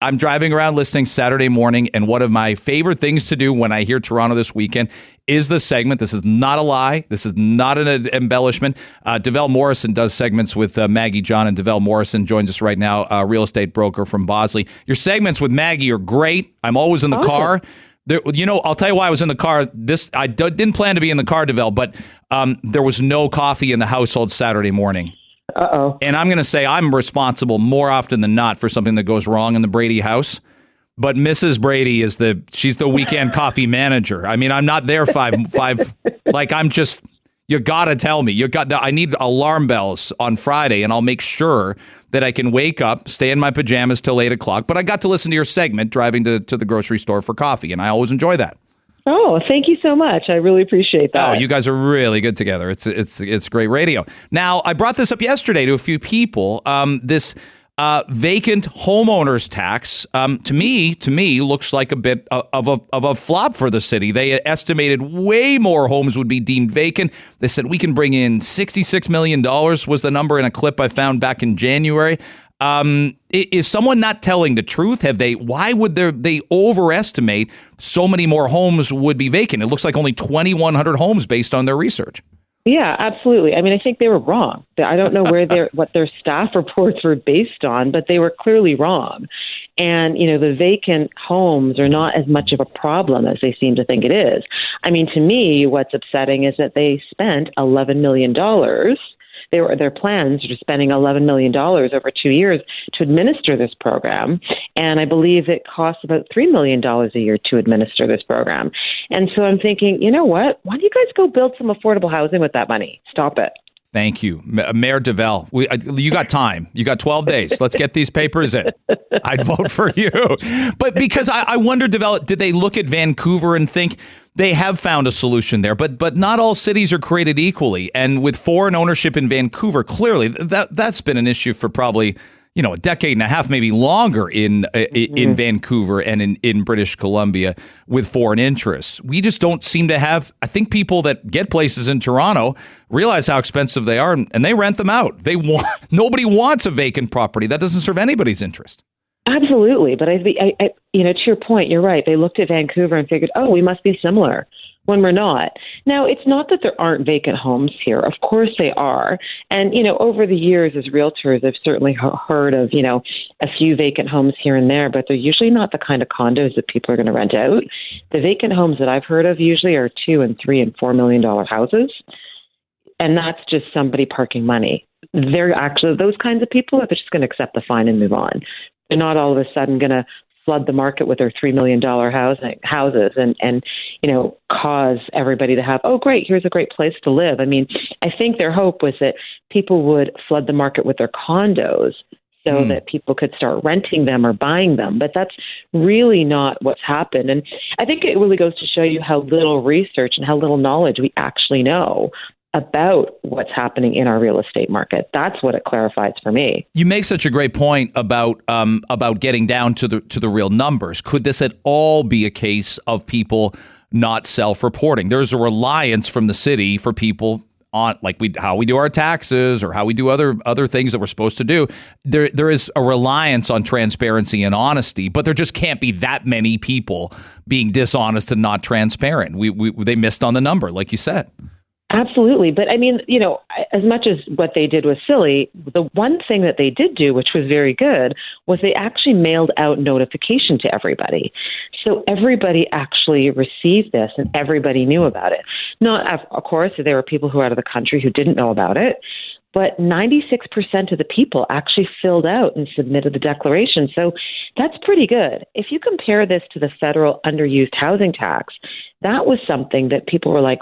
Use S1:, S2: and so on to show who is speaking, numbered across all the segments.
S1: I'm driving around listening Saturday morning, and one of my favorite things to do when I hear Toronto this weekend is the segment. This is not a lie. This is not an embellishment. Davelle Morrison does segments with Maggie John, and Davelle Morrison joins us right now, a real estate broker from Bosley. Your segments with Maggie are great. I'm always in the car. There, I'll tell you why I was in the car. I didn't plan to be in the car, Davelle, but there was no coffee in the household Saturday morning.
S2: Uh-oh.
S1: And I'm going to say I'm responsible more often than not for something that goes wrong in the Brady house. But Mrs. Brady she's the weekend coffee manager. I mean, I'm not there five, like I'm just, you got to tell me. I need alarm bells on Friday, and I'll make sure that I can wake up, stay in my pajamas till 8 o'clock. But I got to listen to your segment driving to the grocery store for coffee, and I always enjoy that.
S2: Oh, thank you so much. I really appreciate that.
S1: Oh, you guys are really good together. It's great radio. Now, I brought this up yesterday to a few people. This vacant homeowners tax, to me, looks like a bit of a flop for the city. They estimated way more homes would be deemed vacant. They said we can bring in $66 million was the number in a clip I found back in January. Is someone not telling the truth? Why would they overestimate so many more homes would be vacant? It looks like only 2,100 homes based on their research.
S2: Yeah, absolutely. I mean, I think they were wrong. I don't know what their staff reports were based on, but they were clearly wrong. And, the vacant homes are not as much of a problem as they seem to think it is. I mean, to me, what's upsetting is that they spent $11 million. Their plans are spending $11 million over 2 years to administer this program. And I believe it costs about $3 million a year to administer this program. And so I'm thinking, you know what? Why don't you guys go build some affordable housing with that money? Stop it.
S1: Thank you. Mayor Davelle, you got time. You got 12 days. Let's get these papers in. I'd vote for you. But because I wonder, Davelle, did they look at Vancouver and think they have found a solution there? But not all cities are created equally. And with foreign ownership in Vancouver, clearly that's been an issue for probably a decade and a half, maybe longer in Vancouver and in British Columbia with foreign interests. We just don't seem to have, I think people that get places in Toronto realize how expensive they are and they rent them out. Nobody wants a vacant property. That doesn't serve anybody's interest.
S2: Absolutely. But I to your point, you're right. They looked at Vancouver and figured, oh, we must be similar, when we're not. Now, it's not that there aren't vacant homes here. Of course they are. And, over the years as realtors, I've certainly heard of, a few vacant homes here and there, but they're usually not the kind of condos that people are going to rent out. The vacant homes that I've heard of usually are $2 and $3 and $4 million houses. And that's just somebody parking money. They're actually, those kinds of people are just going to accept the fine and move on. They're not all of a sudden going to flood the market with their $3 million houses and cause everybody to have, oh, great, here's a great place to live. I mean, I think their hope was that people would flood the market with their condos so that people could start renting them or buying them. But that's really not what's happened. And I think it really goes to show you how little research and how little knowledge we actually know about what's happening in our real estate market. That's what it clarifies for me.
S1: You make such a great point about getting down to the real numbers. Could this at all be a case of people not self-reporting? There's a reliance from the city for people on how we do our taxes or how we do other things that we're supposed to do. There is a reliance on transparency and honesty, but there just can't be that many people being dishonest and not transparent. They missed on the number, like you said.
S2: Absolutely. But I mean, as much as what they did was silly, the one thing that they did do, which was very good, was they actually mailed out notification to everybody. So everybody actually received this and everybody knew about it. Not, of course, there were people who were out of the country who didn't know about it, but 96% of the people actually filled out and submitted the declaration. So that's pretty good. If you compare this to the federal underused housing tax, that was something that people were like,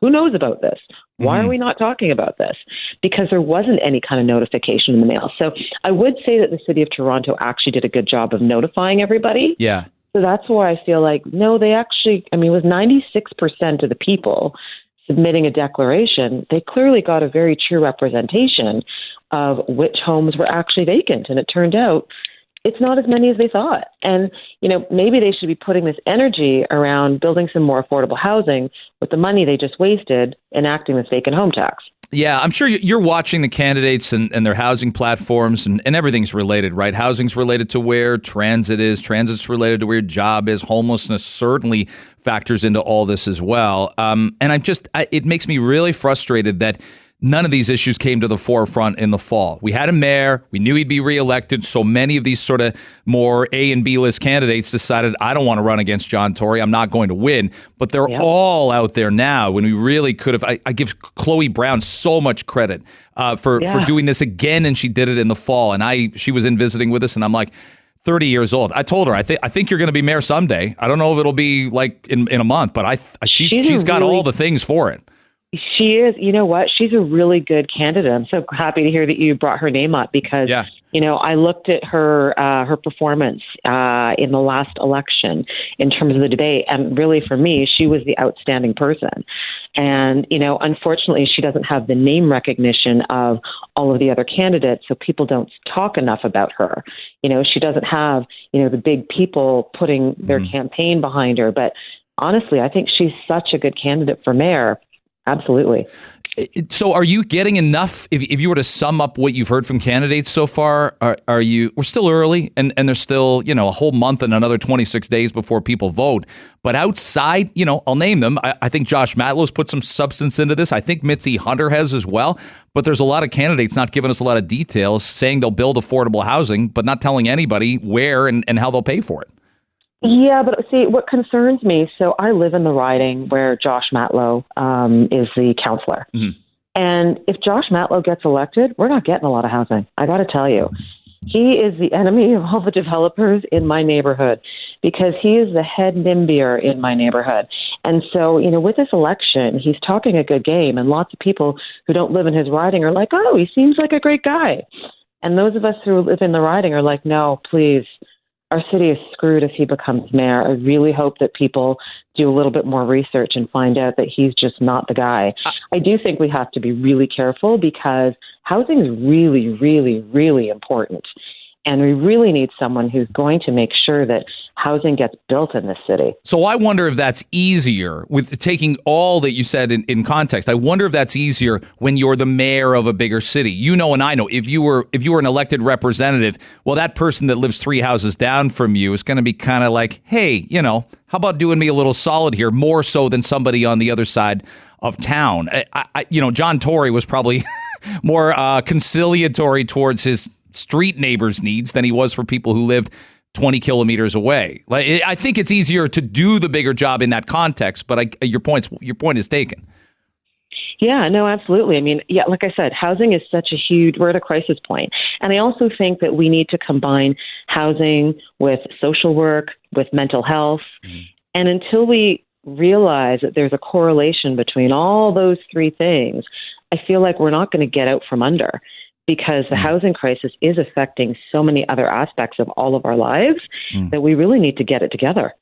S2: who knows about this? Why are we not talking about this? Because there wasn't any kind of notification in the mail. So I would say that the city of Toronto actually did a good job of notifying everybody.
S1: Yeah.
S2: So that's why I feel like, no, they actually, it was 96% of the people submitting a declaration. They clearly got a very true representation of which homes were actually vacant. And it turned out it's not as many as they thought. And, maybe they should be putting this energy around building some more affordable housing with the money they just wasted enacting this vacant home tax.
S1: Yeah, I'm sure you're watching the candidates and their housing platforms, and everything's related, right? Housing's related to where transit is. Transit's related to where your job is. Homelessness certainly factors into all this as well. And it makes me really frustrated that none of these issues came to the forefront in the fall. We had a mayor. We knew he'd be reelected. So many of these sort of more A and B list candidates decided, I don't want to run against John Tory. I'm not going to win. But they're all out there now when we really could have. I give Chloe Brown so much credit for doing this again. And she did it in the fall. And she was in visiting with us. And I'm like, 30 years old. I told her, I think you're going to be mayor someday. I don't know if it'll be like in a month, but she's got all the things for it.
S2: She is. You know what? She's a really good candidate. I'm so happy to hear that you brought her name up because, I looked at her performance in the last election in terms of the debate. And really, for me, she was the outstanding person. And, unfortunately, she doesn't have the name recognition of all of the other candidates. So people don't talk enough about her. She doesn't have, the big people putting their campaign behind her. But honestly, I think she's such a good candidate for mayor. Absolutely.
S1: So are you getting enough, if you were to sum up what you've heard from candidates so far, we're still early and there's still, a whole month and another 26 days before people vote. But outside, I'll name them. I think Josh Matlow's put some substance into this. I think Mitzi Hunter has as well. But there's a lot of candidates not giving us a lot of details, saying they'll build affordable housing, but not telling anybody where and how they'll pay for it.
S2: Yeah, but see, what concerns me, so I live in the riding where Josh Matlow is the councillor. Mm-hmm. And if Josh Matlow gets elected, we're not getting a lot of housing. I got to tell you, he is the enemy of all the developers in my neighborhood because he is the head NIMBYer in my neighborhood. And so, with this election, he's talking a good game. And lots of people who don't live in his riding are like, oh, he seems like a great guy. And those of us who live in the riding are like, no, please. Our city is screwed if he becomes mayor. I really hope that people do a little bit more research and find out that he's just not the guy. I do think we have to be really careful because housing is really, really, really important. And we really need someone who's going to make sure that housing gets built in this city. So
S1: I wonder if that's easier with taking all that you said in context. I wonder if that's easier when you're the mayor of a bigger city. And I know if you were an elected representative, well, that person that lives 3 houses down from you is going to be kind of like, hey, how about doing me a little solid here, more so than somebody on the other side of town. John Tory was probably more conciliatory towards his street neighbors' needs than he was for people who lived 20 kilometers away. I think it's easier to do the bigger job in that context, but your point is taken.
S2: Yeah, no, absolutely. I mean, like I said, housing is we're at a crisis point. And I also think that we need to combine housing with social work, with mental health. Mm. And until we realize that there's a correlation between all those 3 things, I feel like we're not going to get out from under. Because the housing crisis is affecting so many other aspects of all of our lives that we really need to get it together.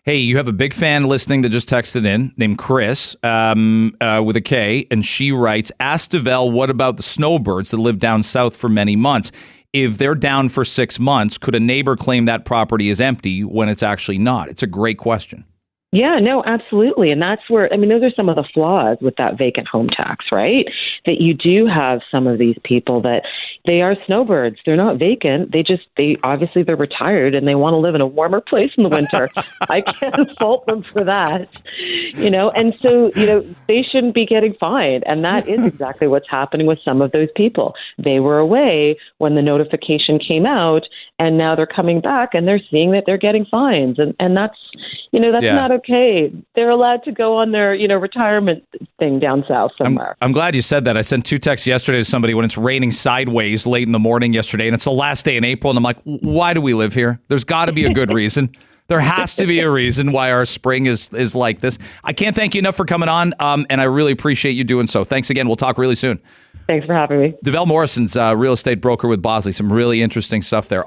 S1: Hey, you have a big fan listening that just texted in named Chris with a K, and she writes, ask Davelle, what about the snowbirds that live down south for many months? If they're down for 6 months, could a neighbor claim that property is empty when it's actually not? It's a great question.
S2: Yeah, no, absolutely. And that's where, those are some of the flaws with that vacant home tax, right? That you do have some of these people that they are snowbirds. They're not vacant. Obviously they're retired and they want to live in a warmer place in the winter. I can't fault them for that, and so, they shouldn't be getting fined. And that is exactly what's happening with some of those people. They were away when the notification came out and now they're coming back and they're seeing that they're getting fines. And that's, not okay. They're allowed to go on their, retirement thing down south somewhere.
S1: I'm glad you said that. I sent 2 texts yesterday to somebody when it's raining sideways late in the morning yesterday, and it's the last day in April, and I'm like, why do we live here? There's got to be a good reason. There has to be a reason why our spring is like this. I can't thank you enough for coming on, and I really appreciate you doing so. Thanks again. We'll talk really soon.
S2: Thanks for having me.
S1: Davelle Morrison's a real estate broker with Bosley. Some really interesting stuff there.